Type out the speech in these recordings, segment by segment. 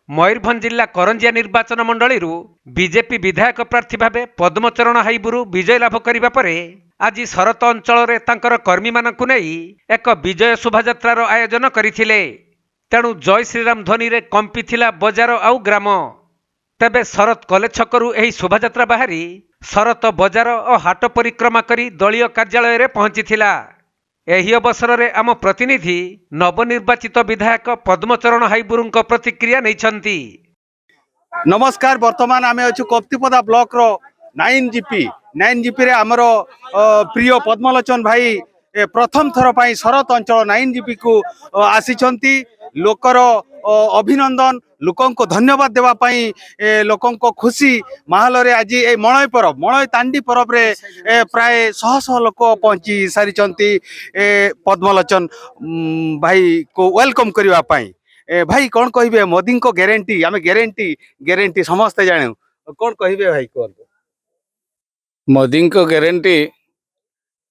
ମୟୂରଭଞ୍ଜ ଜିଲ୍ଲା କରଞ୍ଜିଆ ନିର୍ବାଚନ ମଣ୍ଡଳୀରୁ ବିଜେପି ବିଧାୟକ ପ୍ରାର୍ଥୀ ଭାବେ ପଦ୍ମଚରଣ ହାଇବୁରୁ ବିଜୟ ଲାଭ କରିବା ପରେ ଆଜି ଶରତ ଅଞ୍ଚଳରେ ତାଙ୍କର କର୍ମୀମାନଙ୍କୁ ନେଇ ଏକ ବିଜୟ ଶୋଭାଯାତ୍ରାର ଆୟୋଜନ କରିଥିଲେ। ତେଣୁ ଜୟ ଶ୍ରୀରାମ ଧ୍ୱନିରେ କମ୍ପିଥିଲା ବଜାର ଆଉ ଗ୍ରାମ। ତେବେ ଶରତ କଲେଜ ଛକରୁ ଏହି ଶୋଭାଯାତ୍ରା ବାହାରି ଶରତ ବଜାର ଓ ହାଟ ପରିକ୍ରମା କରି ଦଳୀୟ କାର୍ଯ୍ୟାଳୟରେ ପହଞ୍ଚିଥିଲା। ଏହି ଅବସରରେ ଆମ ପ୍ରତିନିଧି ନବନିର୍ବାଚିତ ବିଧାୟକ ପଦ୍ମଚରଣ ହାଇବୁରୁଙ୍କ ପ୍ରତିକ୍ରିୟା ନେଇଛନ୍ତି। नमस्कार बर्तमान आम अच्छु कप्तिपदा ब्लॉक रो 9GP रे आमर प्रिय पद्मलोचन भाई प्रथम थर पाई शरत अंचल 9GP को आसीचंती। लोकर अभिनंदन लोकों को धन्यवाद देवा पाई लोकों को खुशी माहल रे आज ए मणय पर्व मणय तांडी पर्व रे प्राय शह शह लोक पहुंची सारी पद्मलोचन भाई को वेलकम करने पाई। भाई कौन कहे मोदी को ग्यारंटी आम ग्यारंटी समस्ते जाने कौन कहे भाई कहते मोदी को ग्यारंटी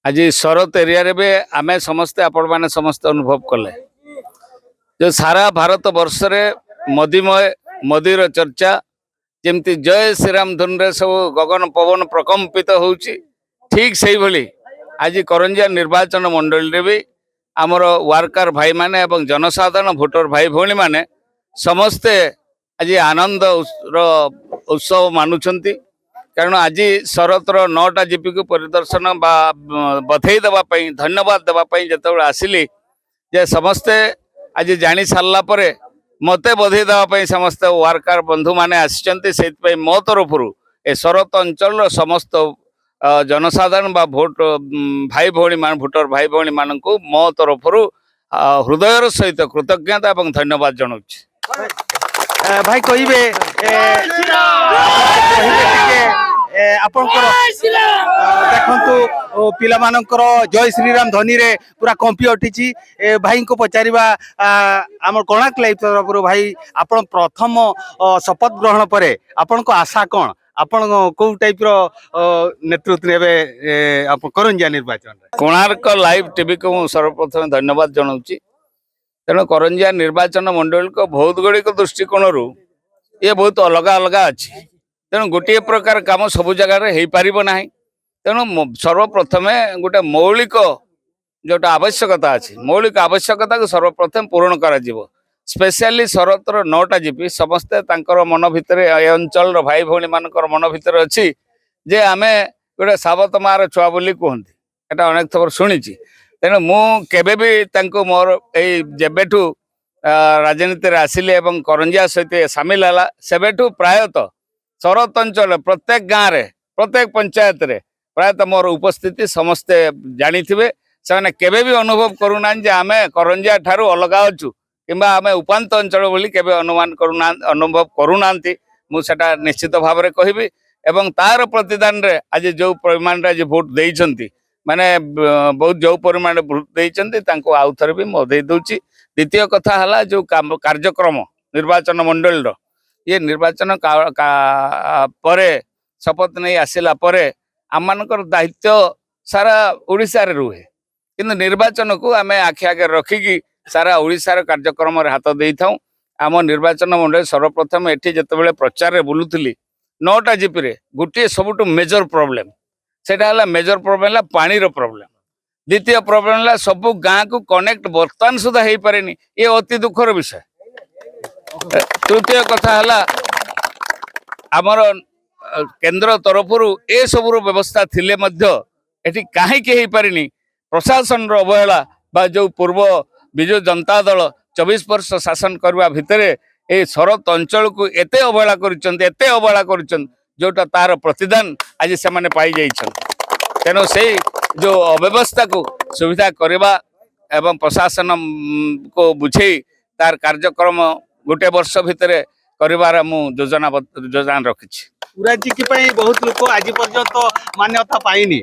आज शरत एरिया रे भी आम समस्ते आपण मैंने समस्ते अनुभव कले जो सारा भारत वर्ष रे मोदीर चर्चा जमती जय श्रीराम धुन रे सब गगन पवन प्रकम्पित होउची ठीक सही भली आज करंजिया निर्वाचन मंडल रे भी आमर वर्कर भाई माने एवं जनसाधारण भोटर भाई भौणी माने समस्ते आज आनंद उत्सव मानुछंती। कारण आज शरतर 9टा जीपी को परिदर्शन बधाई देवाई धन्यवाद देवाई जिते आसिली जे समस्ते आज जानी सारा पर मते बधाई देवाई समस्ते वर्कर बंधु माने आसिचंती। से मो तरफ ए शरत अंचल समस्त जनसाधारण बा भोट भाई भौणी मान भोटर भाई भौणी मान को मो तरफ हृदयर सहित कृतज्ञता और धन्यवाद जनाऊँ। भाई कहे देखु पिला जय श्रीराम ध्वनि रे पूरा कंपी उठी। भाई को पचारिबा आम कोणार्क लाइव तरफ भाई आपण प्रथम शपथ ग्रहण पर आपण को आशा कौन आपण को टाइप रो नेतृत्व नेबे करंजिया निर्वाचन कोणार्क लाइव टीवी को सर्वप्रथम धन्यवाद जनाऊँ। तेणु करंजिया निर्वाचन मंडल को बहुत गुड़िक दृष्टिकोण रु ये बहुत अलग अलग अच्छी। तेणु गोटे प्रकार काम सब जगह हो पार ना। तेणु सर्वप्रथम गोटे मौलिक जोटा आवश्यकता अच्छी मौलिक आवश्यकता को सर्वप्रथम पूरण करा जीवो। स्पेशली शरतर 9टा जीपी समस्ते मन भितर ए अंचल भाई भौणी मान मन भितर अच्छी जे आमे गोटे सावत मार छुआ बोली कहते एटा अनेक थर शुणी। तेणु मुझे भी मोर जेबेठू राजनीति रे आसिले एवं करंजिया सहित सामिल है सेबेठू प्रायतः शरत अंचल प्रत्येक गाँव रे प्रत्येक पंचायत रे प्रायतः मोर उपस्थिति समस्ते जानी थे। से केबे भी अनुभव करूना जे आमे करंजिया ठारू अलग अच्छु किंबा आमे उपांत अंचल बोली केबे अनुमान करूना अनुभव करूना। मुझा निश्चित भाव में कहबी एवं तार प्रतिदान रे आज जो परिमाण रे आज भोट देइछंती माने बहुत जो परिमाण भोट देइछंती तांको आउ थरे भी मो दे दोची। द्वितीय कथा हला जो कार्यक्रम निर्वाचन मंडल रो ये निर्वाचन परे शपथ नहीं आसिला परे आमनकर दायित्व सारा ओडिसा रे रुहे किंतु निर्वाचन को आमे आखि आगे रखिकी सारा ओडिसा रे कार्यक्रम रे हाथ देई थाउ। आम निर्वाचन मंडल सर्वप्रथम एठी जतबेले प्रचार रे बुलुथली 9टा जीपी रे गोटे सबुठ मेजर प्रोब्लेम सेटा हला मेजर प्रोब्लेम हला पानी रो प्रोब्लेम। द्वितीय प्रोब्लेम हला सब गाँ को कनेक्ट बर्तमान सुधा हो पारे ये अति दुखर विषय। तृतीय कथा हला आमर केंद्र तरफ ए सब व्यवस्था थिले मध्य एठी काहे के हो पारे प्रशासन रो अवहेला बा जो पूर्व विजु जनता दल 24 वर्ष शासन करवा भितरे ए शरत अंचल को एते अवहेला करिसंत जोटा तार प्रतिदान आज से माने पाई जाइछन। तेणु से जो अव्यवस्था को सुविधा करवा एवं प्रशासन को बुझे तार कार्यक्रम गोटे वर्ष भितर कर योजना रखी। उरांची बहुत लोग आज पर्यंत मान्यता पाइनी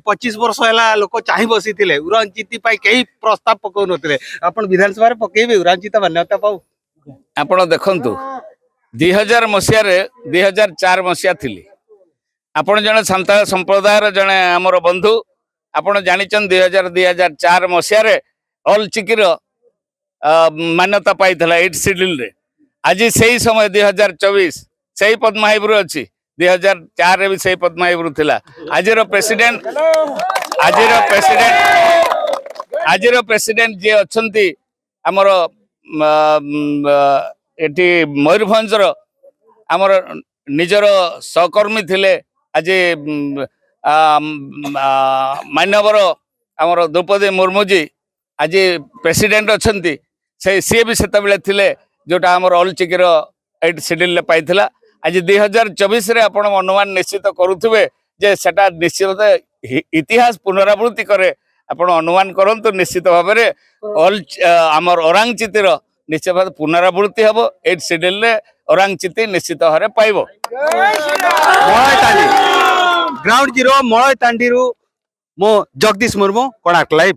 25 वर्ष है लोक चाह बसी थे उरांची कई प्रस्ताव पकाउ नथिले आपण विधानसभा रे पकेबे उरांची मान्यता पाऊ। आपण देखंतु 2000 मसिया रे 2004 मसिया थिली आपण जने सांताल संप्रदाय जने हमर बंधु आपण जानिचन 2004 मसिया रे ऑल चिकिर मान्यता पाई 8 शेड्यूल रे आज सही समय 2024 सही पद्माईपुर अच्छी 2004 भी सही पद्माईपुर थिला आजर प्रेसिडेंट आजर प्रेसिडेंट जे अच्छंती हमर एटी मयूरभंजर आमर निजर सहकर्मी थिले आज मान्यवर आमर द्रौपदी मुर्मू जी आज प्रेसिडेंट अच्छंती से सी भी सेतबेले थिले जोटा आमर ऑल चिकीर 8 शेड्यूल रे पाइथिला आज 2024 रे आपण अनुमान निश्चित करुथिबे जे सेटा निश्चित इतिहास पुनरावृत्ति करे आपण अनुमान करंतु निश्चित भाव में ऑल आमर ओरांग चितिर निश्चित भाव पुनरावृत्ति हबो 8 शेड्यूल रे ओरांग चिति निश्चित भाव में पाइबो ग्राउंड जीरो मलय तांडीरू मो जगदीश मुर्मू कोणार्क लाइव।